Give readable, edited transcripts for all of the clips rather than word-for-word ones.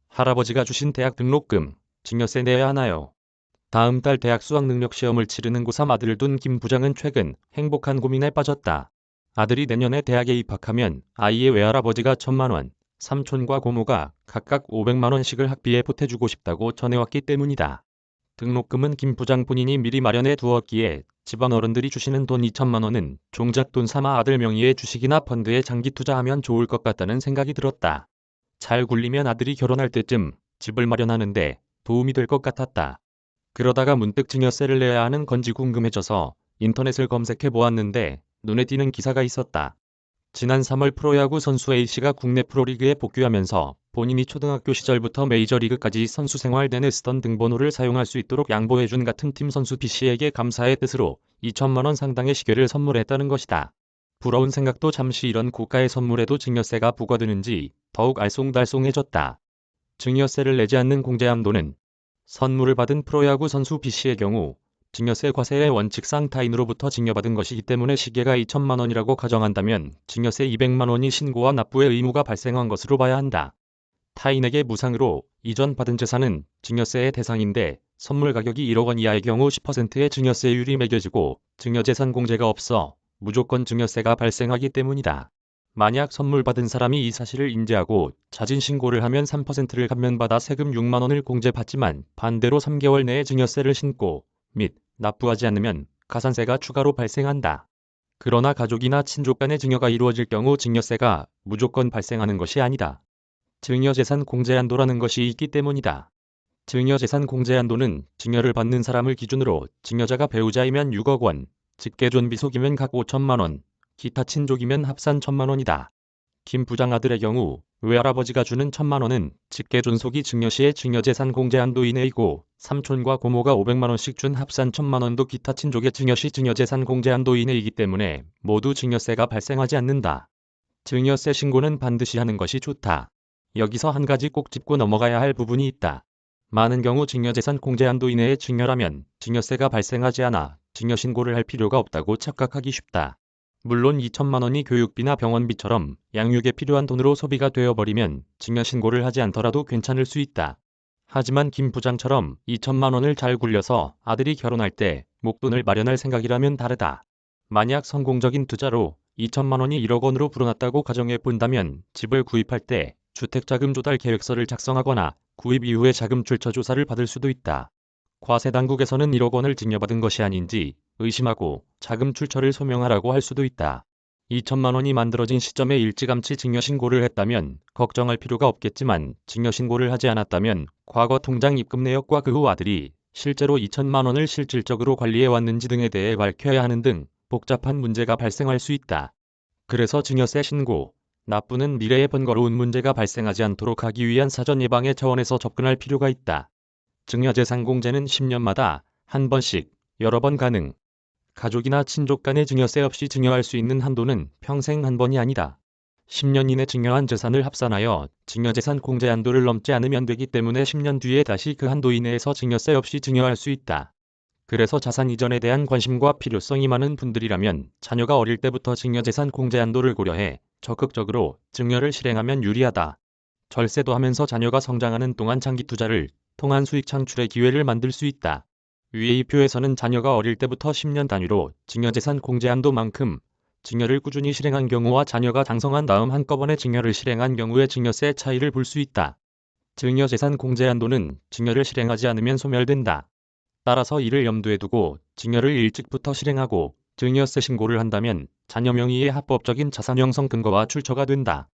할아버지가 주신 대학 등록금, 증여세 내야 하나요? 다음 달 대학 수학능력시험을 치르는 고3 아들을 둔 김 부장은 최근 행복한 고민에 빠졌다. 아들이 내년에 대학에 입학하면 아이의 외할아버지가 1,000만 원, 삼촌과 고모가 각각 500만 원씩을 학비에 보태주고 싶다고 전해왔기 때문이다. 등록금은 김 부장 본인이 미리 마련해 두었기에 집안 어른들이 주시는 돈 2천만 원은 종잣돈 삼아 아들 명의의 주식이나 펀드에 장기 투자하면 좋을 것 같다는 생각이 들었다. 잘 굴리면 아들이 결혼할 때쯤 집을 마련하는데 도움이 될 것 같았다. 그러다가 문득 증여세를 내야 하는 건지 궁금해져서 인터넷을 검색해 보았는데 눈에 띄는 기사가 있었다. 지난 3월 프로야구 선수 A씨가 국내 프로리그에 복귀하면서 본인이 초등학교 시절부터 메이저리그까지 선수 생활 내내 쓰던 등번호를 사용할 수 있도록 양보해준 같은 팀 선수 B씨에게 감사의 뜻으로 2천만 원 상당의 시계를 선물했다는 것이다. 부러운 생각도 잠시 이런 고가의 선물에도 증여세가 부과되는지 더욱 알쏭달쏭해졌다. 증여세를 내지 않는 공제한도는 선물을 받은 프로야구 선수 B씨의 경우 증여세 과세의 원칙상 타인으로부터 증여받은 것이기 때문에 시계가 2천만 원이라고 가정한다면 증여세 200만 원이 신고와 납부의 의무가 발생한 것으로 봐야 한다. 타인에게 무상으로 이전 받은 재산은 증여세의 대상인데 선물 가격이 1억 원 이하의 경우 10%의 증여세율이 매겨지고 증여재산 공제가 없어 무조건 증여세가 발생하기 때문이다. 만약 선물 받은 사람이 이 사실을 인지하고 자진 신고를 하면 3%를 감면받아 세금 6만 원을 공제받지만 반대로 3개월 내에 증여세를 신고 및 납부하지 않으면 가산세가 추가로 발생한다. 그러나 가족이나 친족 간의 증여가 이루어질 경우 증여세가 무조건 발생하는 것이 아니다. 증여재산 공제한도라는 것이 있기 때문이다. 증여재산 공제한도는 증여를 받는 사람을 기준으로 증여자가 배우자이면 6억 원, 직계존비속이면 각 5천만 원, 기타 친족이면 합산 1,000만 원이다. 김 부장 아들의 경우 외할아버지가 주는 1,000만 원은 직계존속이 증여시의 증여재산 공제한도 이내이고 삼촌과 고모가 500만 원씩 준 합산 1,000만 원도 기타 친족의 증여시 증여재산 공제한도 이내이기 때문에 모두 증여세가 발생하지 않는다. 증여세 신고는 반드시 하는 것이 좋다. 여기서 한 가지 꼭 짚고 넘어가야 할 부분이 있다. 많은 경우 증여재산 공제한도 이내에 증여라면 증여세가 발생하지 않아 증여신고를 할 필요가 없다고 착각하기 쉽다. 물론 2천만 원이 교육비나 병원비처럼 양육에 필요한 돈으로 소비가 되어버리면 증여신고를 하지 않더라도 괜찮을 수 있다. 하지만 김 부장처럼 2천만 원을 잘 굴려서 아들이 결혼할 때 목돈을 마련할 생각이라면 다르다. 만약 성공적인 투자로 2천만 원이 1억 원으로 불어났다고 가정해 본다면 집을 구입할 때 주택자금 조달 계획서를 작성하거나 구입 이후에 자금 출처 조사를 받을 수도 있다. 과세당국에서는 1억 원을 증여받은 것이 아닌지 의심하고 자금 출처를 소명하라고 할 수도 있다. 2천만 원이 만들어진 시점에 일찌감치 증여신고를 했다면 걱정할 필요가 없겠지만 증여신고를 하지 않았다면 과거 통장 입금 내역과 그 후 아들이 실제로 2천만 원을 실질적으로 관리해 왔는지 등에 대해 밝혀야 하는 등 복잡한 문제가 발생할 수 있다. 그래서 증여세 신고, 납부는 미래에 번거로운 문제가 발생하지 않도록 하기 위한 사전 예방의 차원에서 접근할 필요가 있다. 증여재산 공제는 10년마다 한 번씩 여러 번 가능. 가족이나 친족 간의 증여세 없이 증여할 수 있는 한도는 평생 한 번이 아니다. 10년 이내 증여한 재산을 합산하여 증여재산 공제한도를 넘지 않으면 되기 때문에 10년 뒤에 다시 그 한도 이내에서 증여세 없이 증여할 수 있다. 그래서 자산 이전에 대한 관심과 필요성이 많은 분들이라면 자녀가 어릴 때부터 증여재산 공제한도를 고려해 적극적으로 증여를 실행하면 유리하다. 절세도 하면서 자녀가 성장하는 동안 장기 투자를 통한 수익 창출의 기회를 만들 수 있다. 위의 이 표에서는 자녀가 어릴 때부터 10년 단위로 증여재산 공제한도만큼 증여를 꾸준히 실행한 경우와 자녀가 장성한 다음 한꺼번에 증여를 실행한 경우의 증여세 차이를 볼 수 있다. 증여재산 공제한도는 증여를 실행하지 않으면 소멸된다. 따라서 이를 염두에 두고 증여를 일찍부터 실행하고 증여세 신고를 한다면 자녀 명의의 합법적인 자산 형성 근거와 출처가 된다.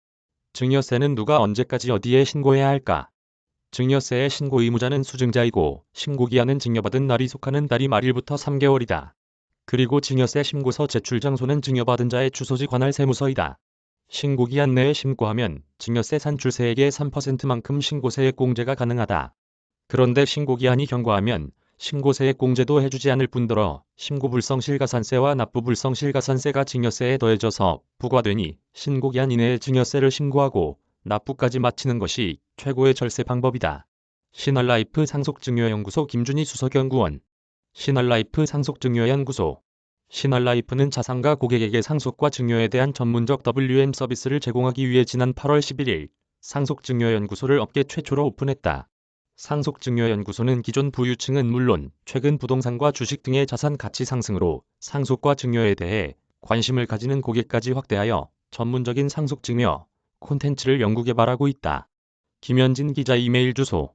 증여세는 누가 언제까지 어디에 신고해야 할까? 증여세의 신고 의무자는 수증자이고 신고기한은 증여받은 날이 속하는 달이 말일부터 3개월이다. 그리고 증여세 신고서 제출 장소는 증여받은 자의 주소지 관할 세무서이다. 신고기한 내에 신고하면 증여세 산출세액의 3%만큼 신고세액 공제가 가능하다. 그런데 신고기한이 경과하면 신고세액 공제도 해주지 않을 뿐더러 신고불성실가산세와 납부불성실가산세가 증여세에 더해져서 부과되니 신고기한 이내에 증여세를 신고하고 납부까지 마치는 것이 최고의 절세 방법이다. 신한라이프 상속증여연구소 김준희 수석연구원. 신한라이프 상속증여연구소. 신한라이프는 자산가 고객에게 상속과 증여에 대한 전문적 WM 서비스를 제공하기 위해 지난 8월 11일 상속증여연구소를 업계 최초로 오픈했다. 상속증여연구소는 기존 부유층은 물론 최근 부동산과 주식 등의 자산 가치 상승으로 상속과 증여에 대해 관심을 가지는 고객까지 확대하여 전문적인 상속증여 콘텐츠를 연구 개발하고 있다. 김현진 기자 이메일 주소